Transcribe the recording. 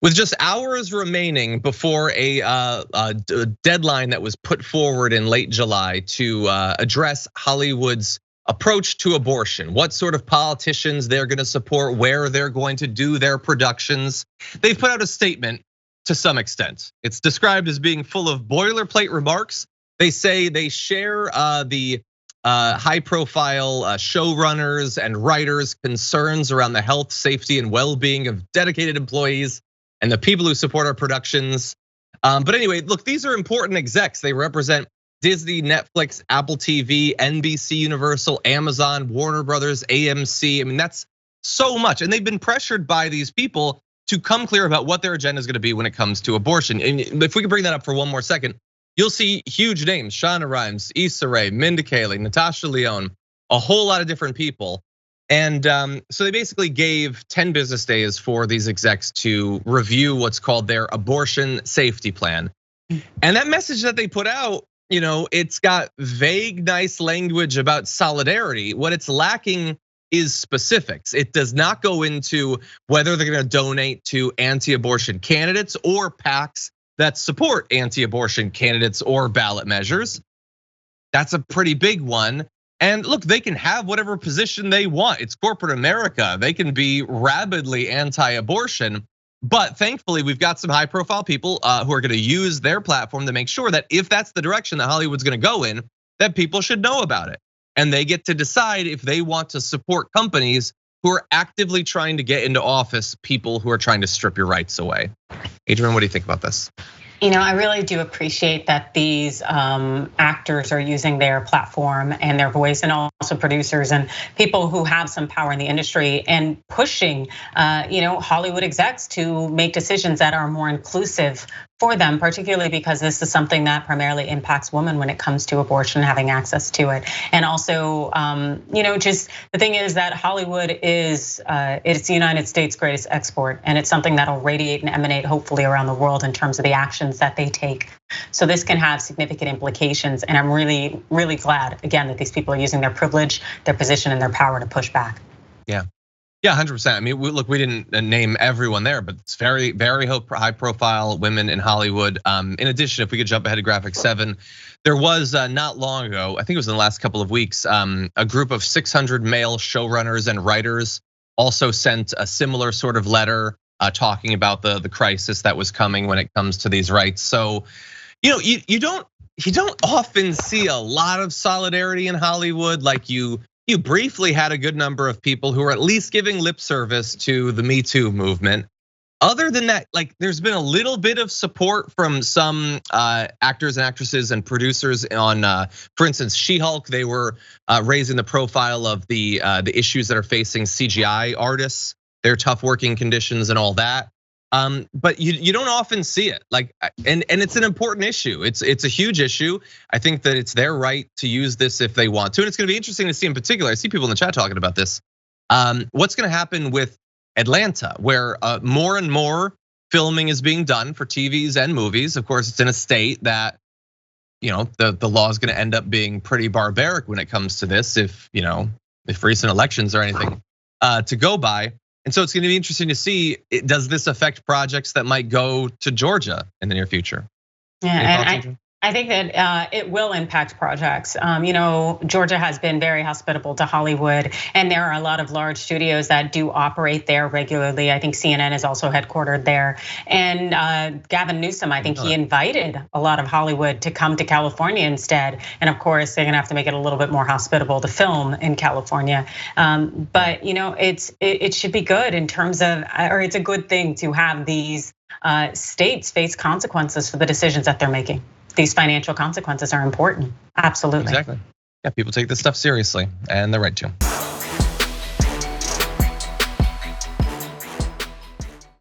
With just hours remaining before a deadline that was put forward in late July to address Hollywood's approach to abortion, what sort of politicians they're gonna support, where they're going to do their productions, they've put out a statement to some extent. It's described as being full of boilerplate remarks. They say they share the high profile showrunners and writers' concerns around the health, safety, and well-being of dedicated employees and the people who support our productions. But anyway, look, these are important execs. They represent Disney, Netflix, Apple TV, NBC Universal, Amazon, Warner Brothers, AMC. I mean, that's so much. And they've been pressured by these people to come clear about what their agenda is gonna be when it comes to abortion. And if we could bring that up for one more second, you'll see huge names: Shonda Rhimes, Issa Rae, Mindy Kaling, Natasha Lyonne, a whole lot of different people. And so they basically gave 10 business days for these execs to review what's called their abortion safety plan. And that message that they put out, it's got vague, nice language about solidarity. What it's lacking is specifics. It does not go into whether they're gonna donate to anti-abortion candidates or PACs that support anti-abortion candidates or ballot measures. That's a pretty big one. And look, they can have whatever position they want. It's corporate America. They can be rabidly anti-abortion. But thankfully, we've got some high profile people who are gonna use their platform to make sure that if that's the direction that Hollywood's gonna go in, that people should know about it. And they get to decide if they want to support companies who are actively trying to get into office people who are trying to strip your rights away. Adrienne, what do you think about this? I really do appreciate that these actors are using their platform and their voice, and also producers and people who have some power in the industry, and pushing Hollywood execs to make decisions that are more inclusive for them, particularly because this is something that primarily impacts women when it comes to abortion, having access to it. And also, just the thing is that Hollywood is it's the United States' greatest export, and it's something that'll radiate and emanate hopefully around the world in terms of the actions that they take. So this can have significant implications, and I'm really, really glad again that these people are using their privilege, their position, and their power to push back. Yeah, 100%. I mean, look, we didn't name everyone there, but it's very, very high profile women in Hollywood. In addition, if we could jump ahead to graphic 7, there was not long ago, I think it was in the last couple of weeks, a group of 600 male showrunners and writers also sent a similar sort of letter talking about the crisis that was coming when it comes to these rights. So, you don't often see a lot of solidarity in Hollywood. Like you briefly had a good number of people who are at least giving lip service to the Me Too movement. Other than that, like there's been a little bit of support from some actors and actresses and producers on, for instance, She-Hulk. They were raising the profile of the issues that are facing CGI artists, their tough working conditions and all that. But you don't often see it, like, and it's an important issue. It's a huge issue. I think that it's their right to use this if they want to, and it's gonna be interesting to see in particular. I see people in the chat talking about this. What's gonna happen with Atlanta, where more and more filming is being done for TVs and movies. Of course, it's in a state that, the law is gonna end up being pretty barbaric when it comes to this, if recent elections are anything to go by. And so it's gonna be interesting to see, does this affect projects that might go to Georgia in the near future? Yeah, I think that it will impact projects. Georgia has been very hospitable to Hollywood, and there are a lot of large studios that do operate there regularly. I think CNN is also headquartered there. And Gavin Newsom, I think he invited a lot of Hollywood to come to California instead. And of course, they're gonna have to make it a little bit more hospitable to film in California. But it should be good in terms of, or it's a good thing to have these states face consequences for the decisions that they're making. These financial consequences are important, absolutely. Exactly. Yeah, people take this stuff seriously, and they're right to.